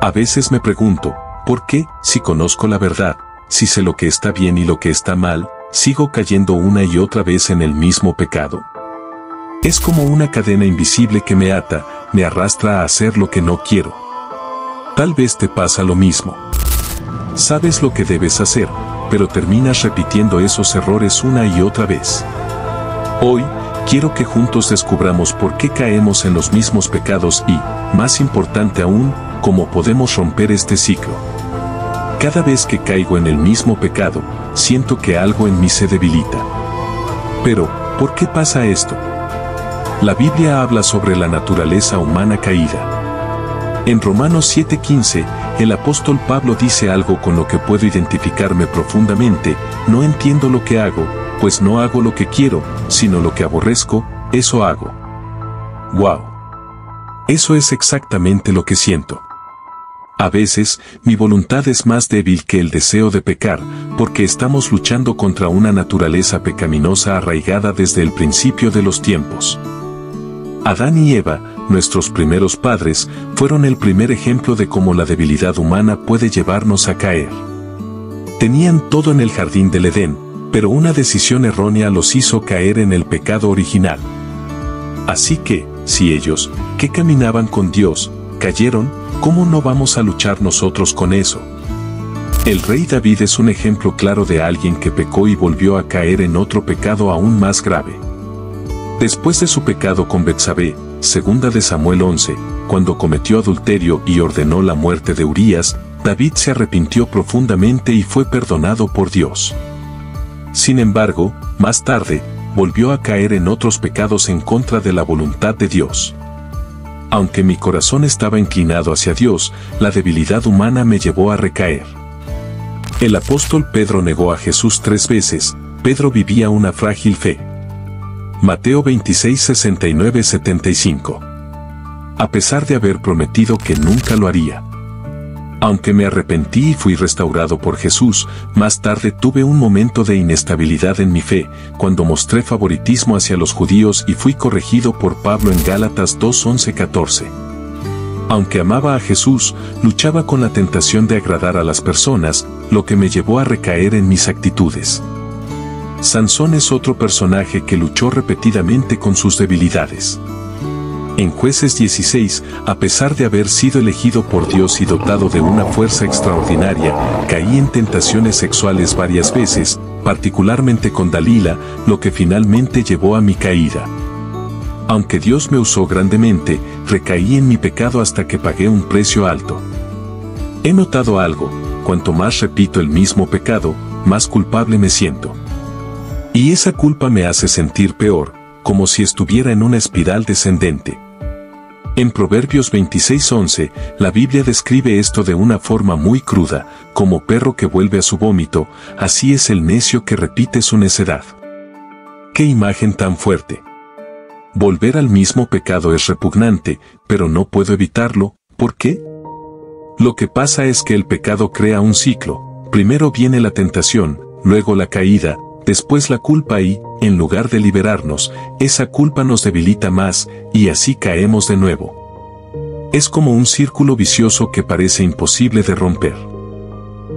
A veces me pregunto, ¿por qué, si conozco la verdad, si sé lo que está bien y lo que está mal, sigo cayendo una y otra vez en el mismo pecado? Es como una cadena invisible que me ata, me arrastra a hacer lo que no quiero. Tal vez te pasa lo mismo. Sabes lo que debes hacer, pero terminas repitiendo esos errores una y otra vez. Hoy, quiero que juntos descubramos por qué caemos en los mismos pecados y, más importante aún, cómo podemos romper este ciclo. Cada vez que caigo en el mismo pecado, siento que algo en mí se debilita. Pero, ¿por qué pasa esto? La Biblia habla sobre la naturaleza humana caída. En Romanos 7:15, el apóstol Pablo dice algo con lo que puedo identificarme profundamente: no entiendo lo que hago, pues no hago lo que quiero, sino lo que aborrezco, eso hago. ¡Wow! Eso es exactamente lo que siento. A veces, mi voluntad es más débil que el deseo de pecar, porque estamos luchando contra una naturaleza pecaminosa arraigada desde el principio de los tiempos. Adán y Eva, nuestros primeros padres, fueron el primer ejemplo de cómo la debilidad humana puede llevarnos a caer. Tenían todo en el jardín del Edén, pero una decisión errónea los hizo caer en el pecado original. Así que, si ellos, que caminaban con Dios, cayeron, ¿cómo no vamos a luchar nosotros con eso? El rey David es un ejemplo claro de alguien que pecó y volvió a caer en otro pecado aún más grave. Después de su pecado con Betsabé, 2 de Samuel 11, cuando cometió adulterio y ordenó la muerte de Urías, David se arrepintió profundamente y fue perdonado por Dios. Sin embargo, más tarde, volvió a caer en otros pecados en contra de la voluntad de Dios. Aunque mi corazón estaba inclinado hacia Dios, la debilidad humana me llevó a recaer. El apóstol Pedro negó a Jesús 3 veces. Pedro vivía una frágil fe. Mateo 26, 69, 75. A pesar de haber prometido que nunca lo haría. Aunque me arrepentí y fui restaurado por Jesús, más tarde tuve un momento de inestabilidad en mi fe, cuando mostré favoritismo hacia los judíos y fui corregido por Pablo en Gálatas 2, 11, 14. Aunque amaba a Jesús, luchaba con la tentación de agradar a las personas, lo que me llevó a recaer en mis actitudes. Sansón es otro personaje que luchó repetidamente con sus debilidades. En Jueces 16, a pesar de haber sido elegido por Dios y dotado de una fuerza extraordinaria, caí en tentaciones sexuales varias veces, particularmente con Dalila, lo que finalmente llevó a mi caída. Aunque Dios me usó grandemente, recaí en mi pecado hasta que pagué un precio alto. He notado algo: cuanto más repito el mismo pecado, más culpable me siento. Y esa culpa me hace sentir peor, como si estuviera en una espiral descendente. En Proverbios 26:11, la Biblia describe esto de una forma muy cruda: como perro que vuelve a su vómito, así es el necio que repite su necedad. ¡Qué imagen tan fuerte! Volver al mismo pecado es repugnante, pero no puedo evitarlo. ¿Por qué? Lo que pasa es que el pecado crea un ciclo. Primero viene la tentación, luego la caída, después la culpa y, en lugar de liberarnos, esa culpa nos debilita más, y así caemos de nuevo. Es como un círculo vicioso que parece imposible de romper.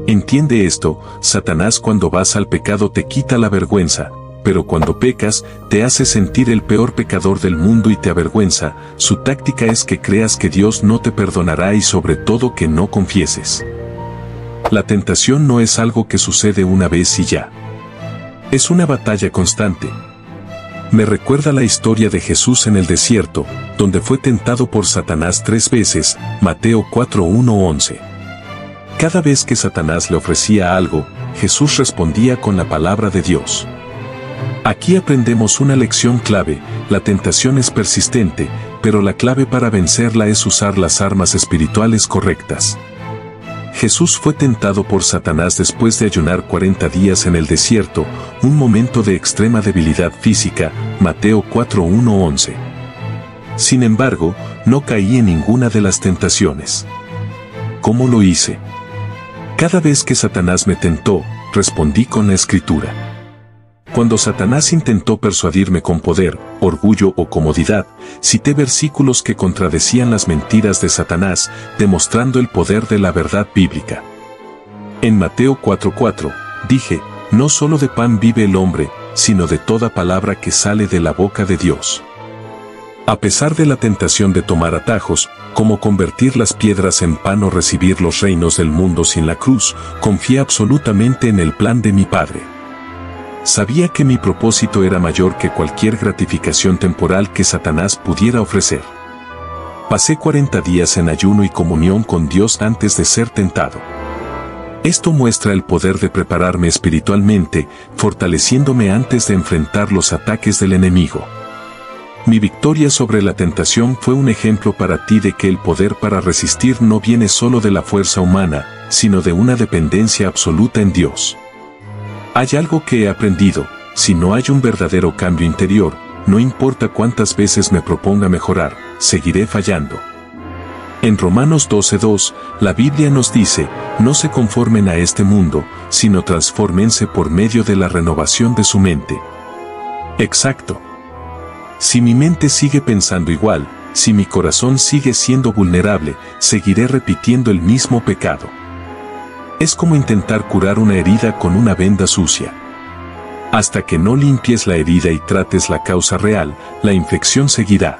Entiende esto: Satanás cuando vas al pecado te quita la vergüenza, pero cuando pecas, te hace sentir el peor pecador del mundo y te avergüenza. Su táctica es que creas que Dios no te perdonará y sobre todo que no confieses. La tentación no es algo que sucede una vez y ya. Es una batalla constante. Me recuerda la historia de Jesús en el desierto, donde fue tentado por Satanás 3 veces, Mateo 4, 1, 11. Cada vez que Satanás le ofrecía algo, Jesús respondía con la palabra de Dios. Aquí aprendemos una lección clave: la tentación es persistente, pero la clave para vencerla es usar las armas espirituales correctas. Jesús fue tentado por Satanás después de ayunar 40 días en el desierto, un momento de extrema debilidad física, Mateo 4, 1, 11. Sin embargo, no caí en ninguna de las tentaciones. ¿Cómo lo hice? Cada vez que Satanás me tentó, respondí con la Escritura. Cuando Satanás intentó persuadirme con poder, orgullo o comodidad, cité versículos que contradecían las mentiras de Satanás, demostrando el poder de la verdad bíblica. En Mateo 4:4, dije, no solo de pan vive el hombre, sino de toda palabra que sale de la boca de Dios. A pesar de la tentación de tomar atajos, como convertir las piedras en pan o recibir los reinos del mundo sin la cruz, confié absolutamente en el plan de mi Padre. Sabía que mi propósito era mayor que cualquier gratificación temporal que Satanás pudiera ofrecer. Pasé 40 días en ayuno y comunión con Dios antes de ser tentado. Esto muestra el poder de prepararme espiritualmente, fortaleciéndome antes de enfrentar los ataques del enemigo. Mi victoria sobre la tentación fue un ejemplo para ti de que el poder para resistir no viene solo de la fuerza humana, sino de una dependencia absoluta en Dios. Hay algo que he aprendido: si no hay un verdadero cambio interior, no importa cuántas veces me proponga mejorar, seguiré fallando. En Romanos 12:2, la Biblia nos dice, no se conformen a este mundo, sino transfórmense por medio de la renovación de su mente. Exacto. Si mi mente sigue pensando igual, si mi corazón sigue siendo vulnerable, seguiré repitiendo el mismo pecado. Es como intentar curar una herida con una venda sucia. Hasta que no limpies la herida y trates la causa real, la infección seguirá.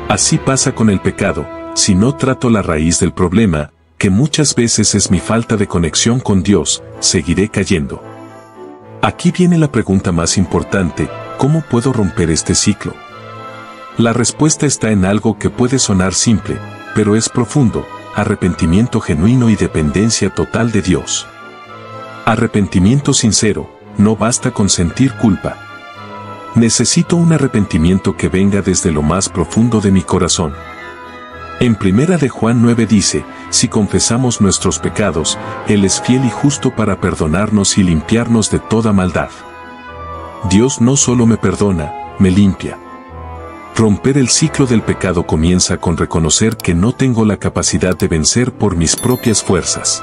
Así pasa con el pecado: si no trato la raíz del problema, que muchas veces es mi falta de conexión con Dios, seguiré cayendo. Aquí viene la pregunta más importante: ¿cómo puedo romper este ciclo? La respuesta está en algo que puede sonar simple, pero es profundo: arrepentimiento genuino y dependencia total de Dios. Arrepentimiento sincero, no basta con sentir culpa. Necesito un arrepentimiento que venga desde lo más profundo de mi corazón. En 1 de Juan 9 dice, si confesamos nuestros pecados, Él es fiel y justo para perdonarnos y limpiarnos de toda maldad. Dios no solo me perdona, me limpia. Romper el ciclo del pecado comienza con reconocer que no tengo la capacidad de vencer por mis propias fuerzas.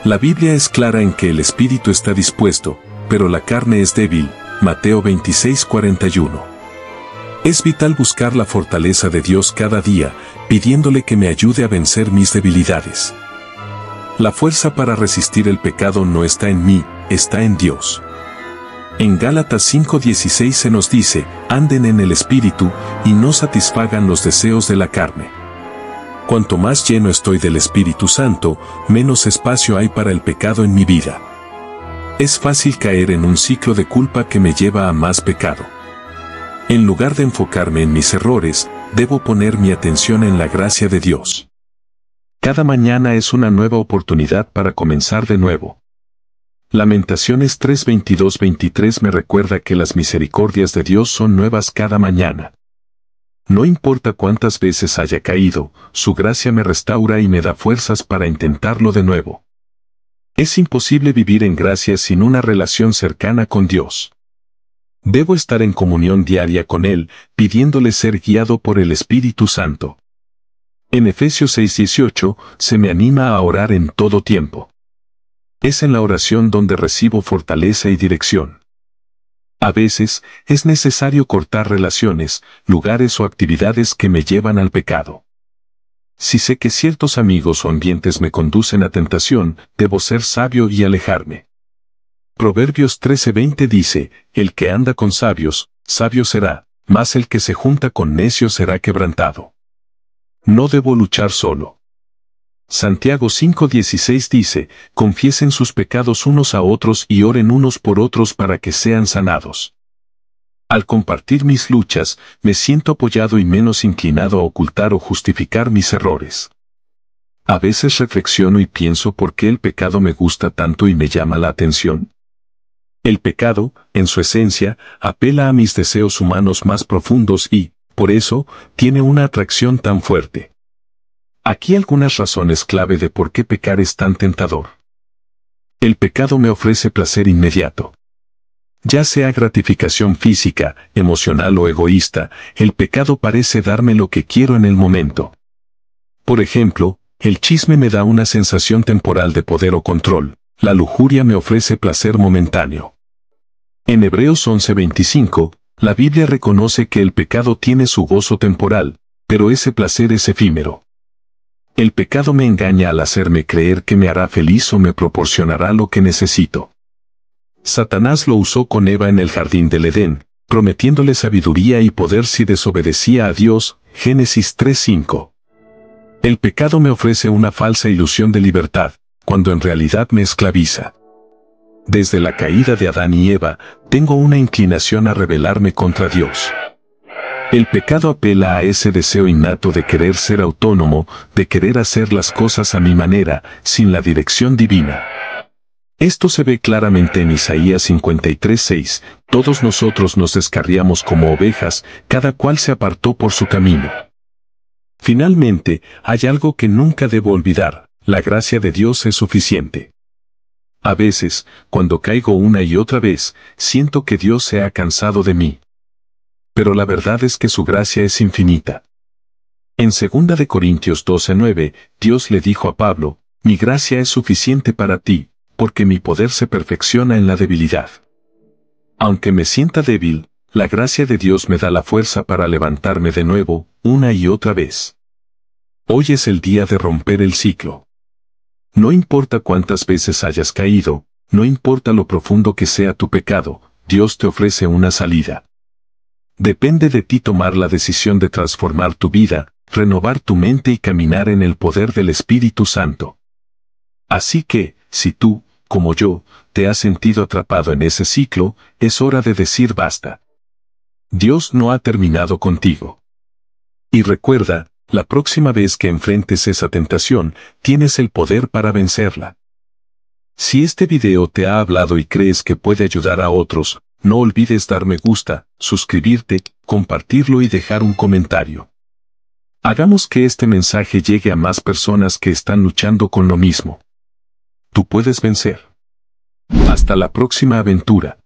La Biblia es clara en que el espíritu está dispuesto, pero la carne es débil. Mateo 26:41. Es vital buscar la fortaleza de Dios cada día, pidiéndole que me ayude a vencer mis debilidades. La fuerza para resistir el pecado no está en mí, está en Dios. En Gálatas 5:16 se nos dice, anden en el Espíritu, y no satisfagan los deseos de la carne. Cuanto más lleno estoy del Espíritu Santo, menos espacio hay para el pecado en mi vida. Es fácil caer en un ciclo de culpa que me lleva a más pecado. En lugar de enfocarme en mis errores, debo poner mi atención en la gracia de Dios. Cada mañana es una nueva oportunidad para comenzar de nuevo. Lamentaciones 3:22-23 me recuerda que las misericordias de Dios son nuevas cada mañana. No importa cuántas veces haya caído, su gracia me restaura y me da fuerzas para intentarlo de nuevo. Es imposible vivir en gracia sin una relación cercana con Dios. Debo estar en comunión diaria con Él, pidiéndole ser guiado por el Espíritu Santo. En Efesios 6:18, se me anima a orar en todo tiempo. Es en la oración donde recibo fortaleza y dirección. A veces, es necesario cortar relaciones, lugares o actividades que me llevan al pecado. Si sé que ciertos amigos o ambientes me conducen a tentación, debo ser sabio y alejarme. Proverbios 13:20 dice, el que anda con sabios, sabio será, mas el que se junta con necios será quebrantado. No debo luchar solo. Santiago 5:16 dice, confiesen sus pecados unos a otros y oren unos por otros para que sean sanados. Al compartir mis luchas, me siento apoyado y menos inclinado a ocultar o justificar mis errores. A veces reflexiono y pienso por qué el pecado me gusta tanto y me llama la atención. El pecado, en su esencia, apela a mis deseos humanos más profundos y, por eso, tiene una atracción tan fuerte. Aquí algunas razones clave de por qué pecar es tan tentador. El pecado me ofrece placer inmediato. Ya sea gratificación física, emocional o egoísta, el pecado parece darme lo que quiero en el momento. Por ejemplo, el chisme me da una sensación temporal de poder o control, la lujuria me ofrece placer momentáneo. En Hebreos 11:25, la Biblia reconoce que el pecado tiene su gozo temporal, pero ese placer es efímero. El pecado me engaña al hacerme creer que me hará feliz o me proporcionará lo que necesito. Satanás lo usó con Eva en el jardín del Edén, prometiéndole sabiduría y poder si desobedecía a Dios, Génesis 3:5. El pecado me ofrece una falsa ilusión de libertad, cuando en realidad me esclaviza. Desde la caída de Adán y Eva, tengo una inclinación a rebelarme contra Dios. El pecado apela a ese deseo innato de querer ser autónomo, de querer hacer las cosas a mi manera, sin la dirección divina. Esto se ve claramente en Isaías 53:6, todos nosotros nos descarriamos como ovejas, cada cual se apartó por su camino. Finalmente, hay algo que nunca debo olvidar, la gracia de Dios es suficiente. A veces, cuando caigo una y otra vez, siento que Dios se ha cansado de mí. Pero la verdad es que su gracia es infinita. En 2 Corintios 12:9, Dios le dijo a Pablo, mi gracia es suficiente para ti, porque mi poder se perfecciona en la debilidad. Aunque me sienta débil, la gracia de Dios me da la fuerza para levantarme de nuevo, una y otra vez. Hoy es el día de romper el ciclo. No importa cuántas veces hayas caído, no importa lo profundo que sea tu pecado, Dios te ofrece una salida. Depende de ti tomar la decisión de transformar tu vida, renovar tu mente y caminar en el poder del Espíritu Santo. Así que, si tú, como yo, te has sentido atrapado en ese ciclo, es hora de decir basta. Dios no ha terminado contigo. Y recuerda, la próxima vez que enfrentes esa tentación, tienes el poder para vencerla. Si este video te ha hablado y crees que puede ayudar a otros, no olvides dar me gusta, suscribirte, compartirlo y dejar un comentario. Hagamos que este mensaje llegue a más personas que están luchando con lo mismo. Tú puedes vencer. Hasta la próxima aventura.